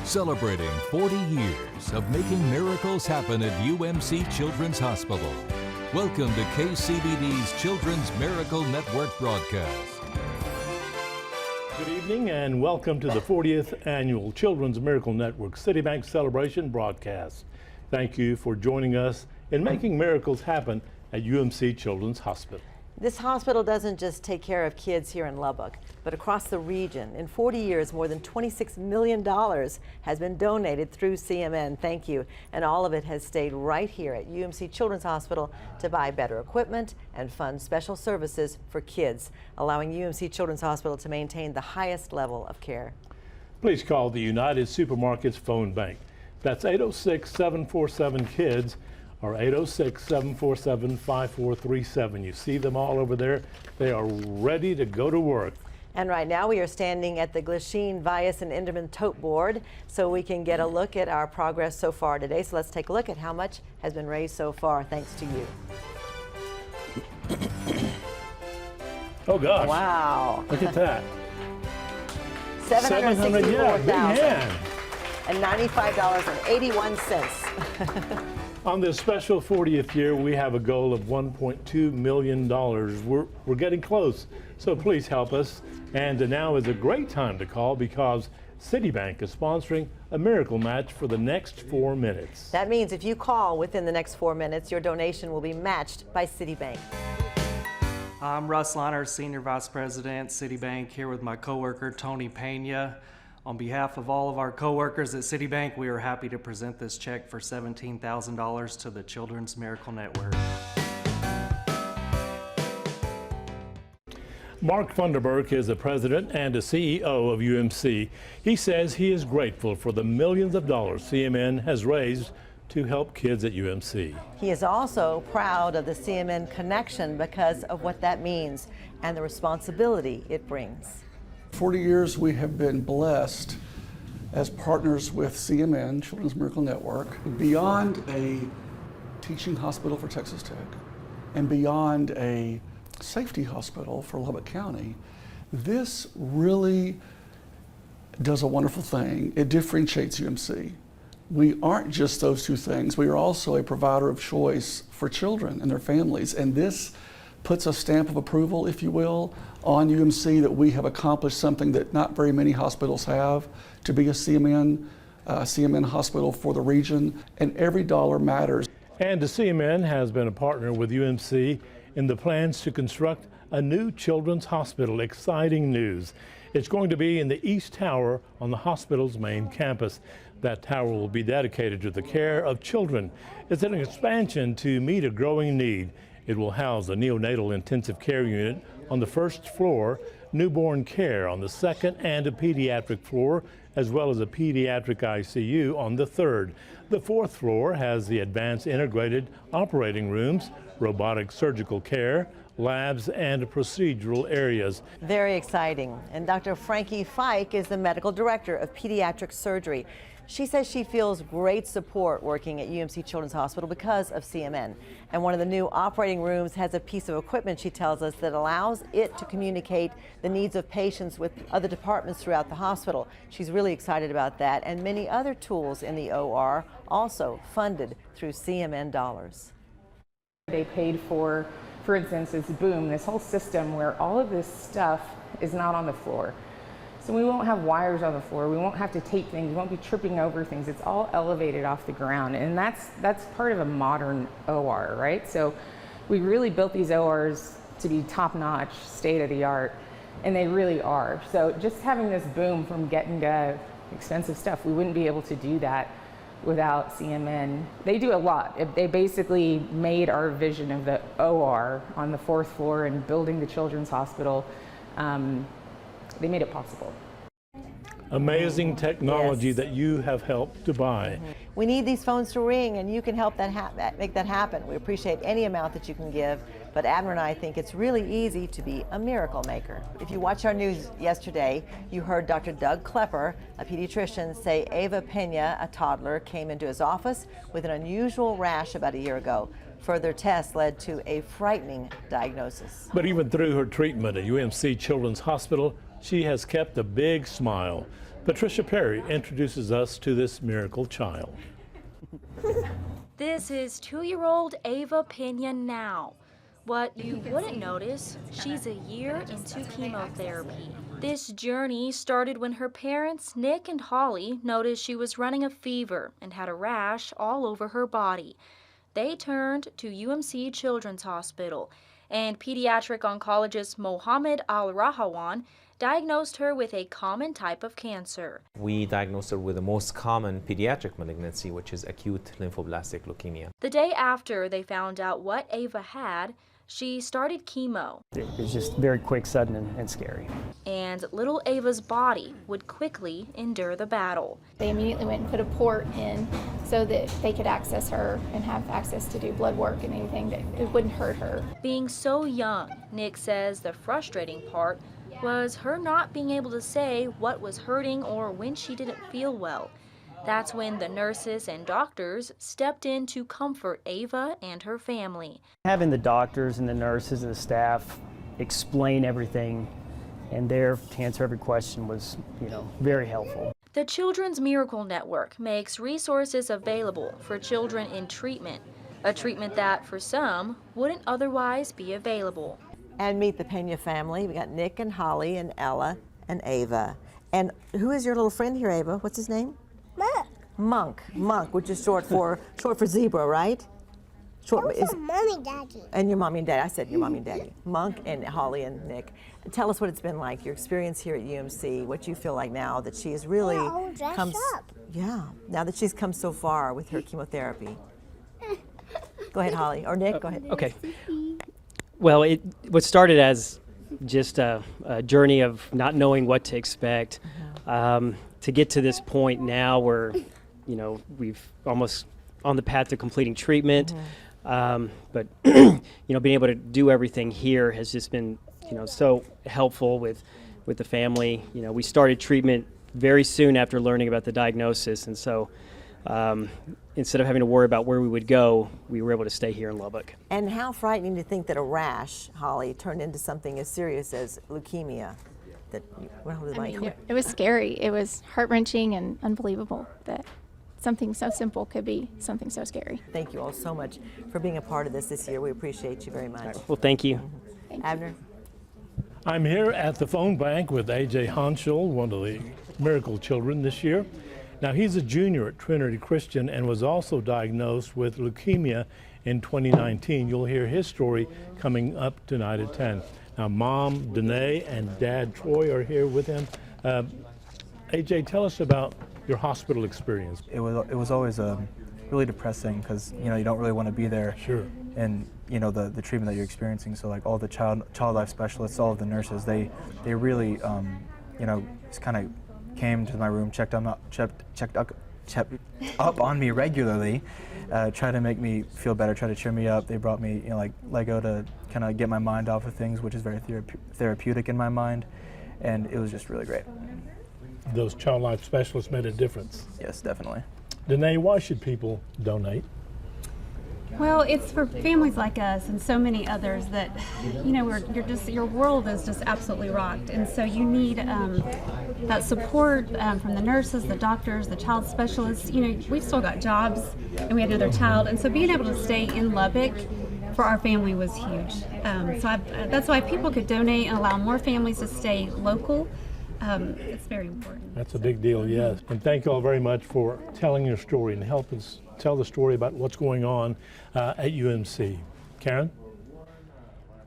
celebrating 40 years of making miracles happen at UMC Children's Hospital. Welcome to KCBD's Children's Miracle Network broadcast. Good evening and welcome to the 40th Annual Children's Miracle Network Citibank Celebration broadcast. Thank you for joining us in making miracles happen at UMC Children's Hospital. This hospital doesn't just take care of kids here in Lubbock, but across the region. In 40 years, more than $26 million has been donated through CMN. Thank you. And all of it has stayed right here at UMC Children's Hospital to buy better equipment and fund special services for kids, allowing UMC Children's Hospital to maintain the highest level of care. Please call the United Supermarkets phone bank. That's 806-747-KIDS. or 806-747-5437. You see them all over there. They are ready to go to work. And right now we are standing at the Glasheen, Vias, and Enderman tote board so we can get a look at our progress so far today. So let's take a look at how much has been raised so far, thanks to you. Oh gosh. Wow. Look at that. $764,000 and $95.81. On this special 40th year, we have a goal of $1.2 million. We're getting close, so please help us. And now is a great time to call because Citibank is sponsoring a miracle match for the next 4 minutes. That means if you call within the next 4 minutes, your donation will be matched by Citibank. I'm Russ Liner, Senior Vice President, Citibank, here with my coworker Tony Pena. On behalf of all of our coworkers at Citibank, we are happy to present this check for $17,000 to the Children's Miracle Network. Mark Funderburk is the president and the CEO of UMC. He says he is grateful for the millions of dollars CMN has raised to help kids at UMC. He is also proud of the CMN connection because of what that means and the responsibility it brings. 40 years we have been blessed as partners with CMN, Children's Miracle Network, beyond a teaching hospital for Texas Tech and beyond a safety hospital for Lubbock County. This really does a wonderful thing. It differentiates UMC. We aren't just those two things. We are also a provider of choice for children and their families, and this puts a stamp of approval, if you will, on UMC that we have accomplished something that not very many hospitals have, to be a CMN hospital for the region, and every dollar matters. And the CMN has been a partner with UMC in the plans to construct a new children's hospital. Exciting news. It's going to be in the East Tower on the hospital's main campus. That tower will be dedicated to the care of children. It's an expansion to meet a growing need. It will house a neonatal intensive care unit on the first floor, newborn care on the second, and a pediatric floor, as well as a pediatric ICU on the third. The fourth floor has the advanced integrated operating rooms, robotic surgical care, labs, and procedural areas. Very exciting. And Dr. Frankie Fike is the medical director of pediatric surgery. She says she feels great support working at UMC Children's Hospital because of CMN. And one of the new operating rooms has a piece of equipment, she tells us, that allows it to communicate the needs of patients with other departments throughout the hospital. She's really excited about that, and many other tools in the OR also funded through CMN dollars. They paid for instance, this boom, this whole system where all of this stuff is not on the floor. So we won't have wires on the floor, we won't have to tape things, we won't be tripping over things. It's all elevated off the ground, and that's part of a modern OR, right? So we really built these ORs to be top-notch, state-of-the-art, and they really are. So just having this boom from getting to expensive stuff, we wouldn't be able to do that without CMN. They do a lot. They basically made our vision of the OR on the fourth floor and building the children's hospital. They made it possible. Amazing technology that you have helped to buy. We need these phones to ring, and you can help make that happen. We appreciate any amount that you can give, but Abner and I think it's really easy to be a miracle maker. If you watched our news yesterday, you heard Dr. Doug Klepper, a pediatrician, say Ava Pena, a toddler, came into his office with an unusual rash about a year ago. Further tests led to a frightening diagnosis. But even through her treatment at UMC Children's Hospital, she has kept a big smile. Patricia Perry introduces us to this miracle child. This is 2-year-old Ava Pena now. What you wouldn't notice, she's a year into chemotherapy. This journey started when her parents, Nick and Holly, noticed she was running a fever and had a rash all over her body. They turned to UMC Children's Hospital, and pediatric oncologist Mohammed Al-Rahawan diagnosed her with a common type of cancer. We diagnosed her with the most common pediatric malignancy, which is acute lymphoblastic leukemia. The day after they found out what Ava had, she started chemo. It was just very quick, sudden, and scary. And little Ava's body would quickly endure the battle. They immediately went and put a port in so that they could access her and have access to do blood work and anything that it wouldn't hurt her. Being so young, Nick says the frustrating part was her not being able to say what was hurting or when she didn't feel well. That's when the nurses and doctors stepped in to comfort Ava and her family. Having the doctors and the nurses and the staff explain everything and there to answer every question was, very helpful. The Children's Miracle Network makes resources available for children in treatment, a treatment that for some wouldn't otherwise be available. And meet the Pena family. We got Nick and Holly and Ella and Ava. And who is your little friend here, Ava? What's his name? Monk. Monk, which is short for zebra, right? Short is Mommy and Daddy. And your mommy and daddy. I said your mommy and daddy. Monk and Holly and Nick. Tell us what it's been like, your experience here at UMC, what you feel like now that she has really come. Yeah, now that she's come so far with her chemotherapy. Go ahead, Holly, or Nick. Go ahead. Okay. Well, what started as just a journey of not knowing what to expect, to get to this point now where, we've almost on the path to completing treatment. But being able to do everything here has just been, so helpful with the family. We started treatment very soon after learning about the diagnosis, and so instead of having to worry about where we would go, we were able to stay here in Lubbock. And how frightening to think that a rash, Holly, turned into something as serious as leukemia. It was scary. It was heart-wrenching and unbelievable that something so simple could be something so scary. Thank you all so much for being a part of this year. We appreciate you very much. Right. Well, thank you. Abner? I'm here at the phone bank with A.J. Honschel, one of the miracle children this year. Now, he's a junior at Trinity Christian and was also diagnosed with leukemia in 2019. You'll hear his story coming up tonight at 10. Now, Mom, Danae, and Dad, Troy, are here with him. AJ, tell us about your hospital experience. It was always really depressing because, you don't really want to be there. Sure. And, the treatment that you're experiencing. So, like, all the child life specialists, all of the nurses, they really, just kind of came to my room, checked up on me regularly, tried to make me feel better, tried to cheer me up. They brought me, like Lego to kind of get my mind off of things, which is very therapeutic in my mind, and it was just really great. Those child life specialists made a difference. Yes, definitely. Danae, why should people donate? Well, it's for families like us and so many others that, your world is just absolutely rocked, and so you need that support from the nurses, the doctors, the child specialists. We've still got jobs, and we had another child, and so being able to stay in Lubbock for our family was huge. That's why people could donate and allow more families to stay local. It's very important. That's a big deal, yes. And thank you all very much for telling your story and help us tell the story about what's going on at UMC. Karen?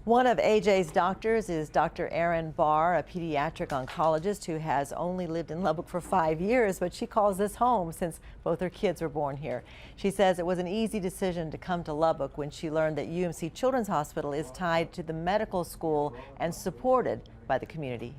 One of AJ's doctors is Dr. Erin Barr, a pediatric oncologist who has only lived in Lubbock for 5 years, but she calls this home since both her kids were born here. She says it was an easy decision to come to Lubbock when she learned that UMC Children's Hospital is tied to the medical school and supported by the community.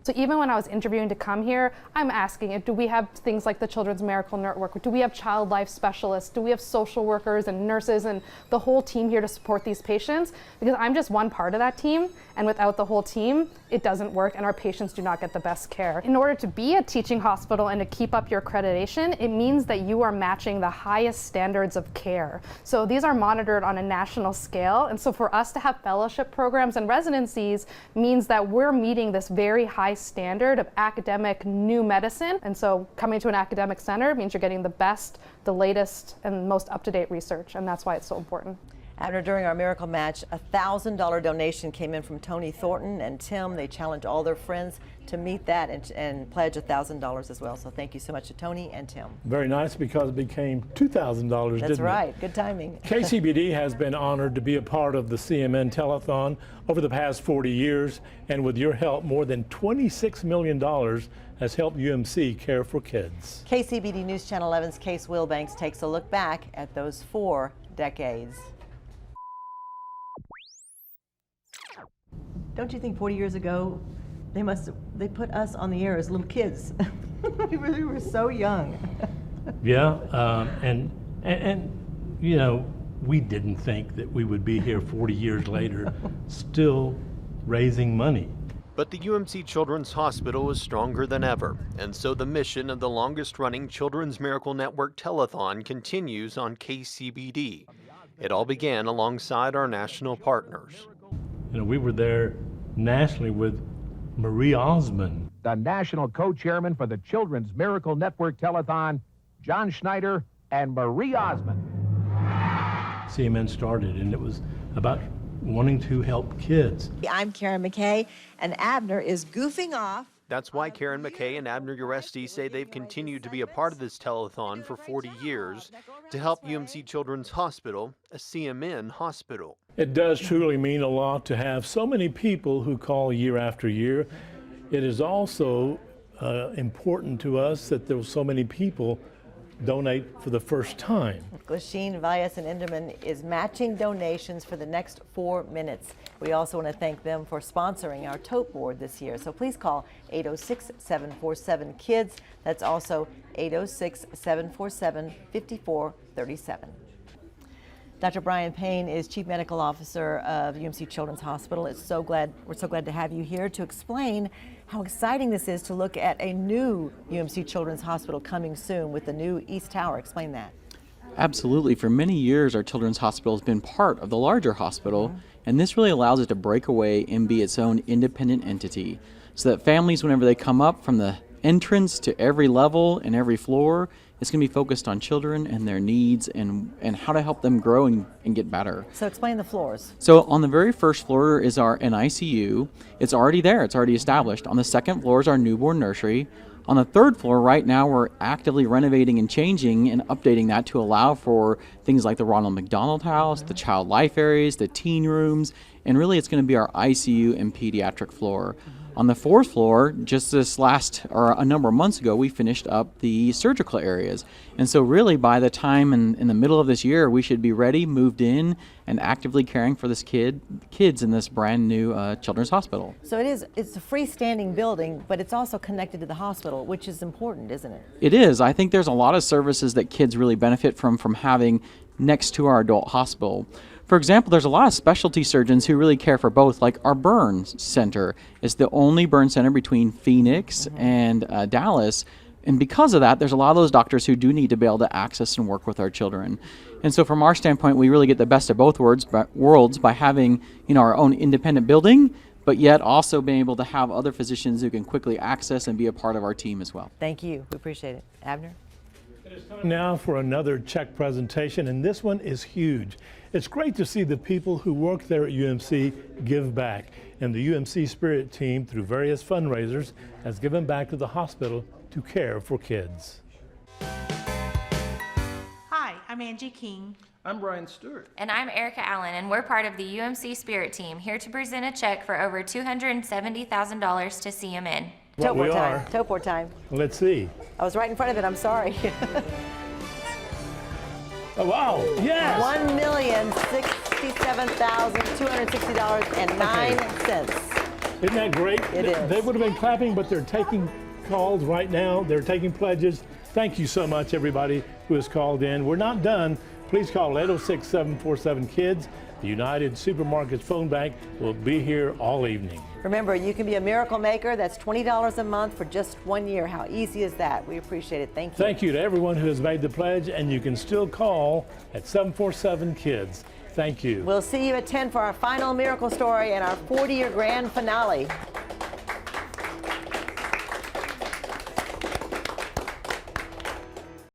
So even when I was interviewing to come here, I'm asking, do we have things like the Children's Miracle Network? Do we have child life specialists? Do we have social workers and nurses and the whole team here to support these patients? Because I'm just one part of that team, and without the whole team, it doesn't work and our patients do not get the best care. In order to be a teaching hospital and to keep up your accreditation, it means that you are matching the highest standards of care. So these are monitored on a national scale, and so for us to have fellowship programs and residencies means that we're meeting this very high standard of academic new medicine. And so coming to an academic center means you're getting the best, the latest, and most up-to-date research, and that's why it's so important. Abner, during our Miracle Match, a $1,000 donation came in from Tony Thornton and Tim. They challenged all their friends to meet that and pledge $1,000 as well. So thank you so much to Tony and Tim. Very nice, because it became $2,000, didn't it? That's right. Good timing. KCBD has been honored to be a part of the CMN Telethon over the past 40 years, and with your help, more than $26 million has helped UMC care for kids. KCBD News Channel 11's Case Wilbanks takes a look back at those 4 decades. Don't you think 40 years ago, they put us on the air as little kids? we were so young. Yeah, and you know, we didn't think that we would be here 40 years later, still raising money. But the UMC Children's Hospital is stronger than ever, and so the mission of the longest-running Children's Miracle Network Telethon continues on KCBD. It all began alongside our national partners. You know, we were there nationally with Marie Osmond, the national co-chairman for the Children's Miracle Network Telethon, John Schneider and Marie Osmond. CMN started, and it was about wanting to help kids. I'm Karen McKay, and Abner is goofing off. That's why Karen McKay and Abner Uresti say they've continued to be a part of this telethon for 40 years to help UMC Children's Hospital, a CMN hospital. It does truly mean a lot to have so many people who call year after year. It is also important to us that there were so many people donate for the first time. Glasheen, Valles, and Enderman is matching donations for the next 4 minutes. We also want to thank them for sponsoring our tote board this year. So please call 806-747-KIDS. That's also 806-747-5437. Dr. Brian Payne is Chief Medical Officer of UMC Children's Hospital. We're so glad to have you here to explain how exciting this is to look at a new UMC Children's Hospital coming soon with the new East Tower. Explain that. Absolutely. For many years, our Children's Hospital has been part of the larger hospital, and this really allows it to break away and be its own independent entity, so that families, whenever they come up from the entrance to every level and every floor, it's going to be focused on children and their needs and how to help them grow and get better. So explain the floors. So on the very first floor is an ICU. It's already there. It's already established. On the second floor is our newborn nursery. On the third floor right now, we're actively renovating and changing and updating that to allow for things like the Ronald McDonald House, the child life areas, the teen rooms, and really it's going to be our ICU and pediatric floor. On the fourth floor, just a number of months ago, we finished up the surgical areas. And so really by the time in the middle of this year, we should be ready, moved in, and actively caring for this kids in this brand new children's hospital. So it's a freestanding building, but it's also connected to the hospital, which is important, isn't it? It is. I think there's a lot of services that kids really benefit from having next to our adult hospital. For example, there's a lot of specialty surgeons who really care for both, like our burn center is the only burn center between Phoenix and Dallas. And because of that, there's a lot of those doctors who do need to be able to access and work with our children. And so from our standpoint, we really get the best of both worlds by having, our own independent building, but yet also being able to have other physicians who can quickly access and be a part of our team as well. Thank you. We appreciate it. Abner? It is time now for another check presentation, and this one is huge. It's great to see the people who work there at UMC give back, and the UMC Spirit team, through various fundraisers, has given back to the hospital to care for kids. Hi, I'm Angie King. I'm Brian Stewart. And I'm Erica Allen, and we're part of the UMC Spirit team, here to present a check for over $270,000 to CMN. Tote board time. Let's see. I was right in front of it, I'm sorry. Oh, wow, yes! $1,067,260.09. Isn't that great? It is. They would have been clapping, but they're taking calls right now. They're taking pledges. Thank you so much, everybody who has called in. We're not done. Please call 806-747-KIDS. The United Supermarkets Phone Bank will be here all evening. Remember, you can be a miracle maker. That's $20 a month for just 1 year. How easy is that? We appreciate it. Thank you. Thank you to everyone who has made the pledge, and you can still call at 747-KIDS. Thank you. We'll see you at 10 for our final miracle story and our 40-year grand finale.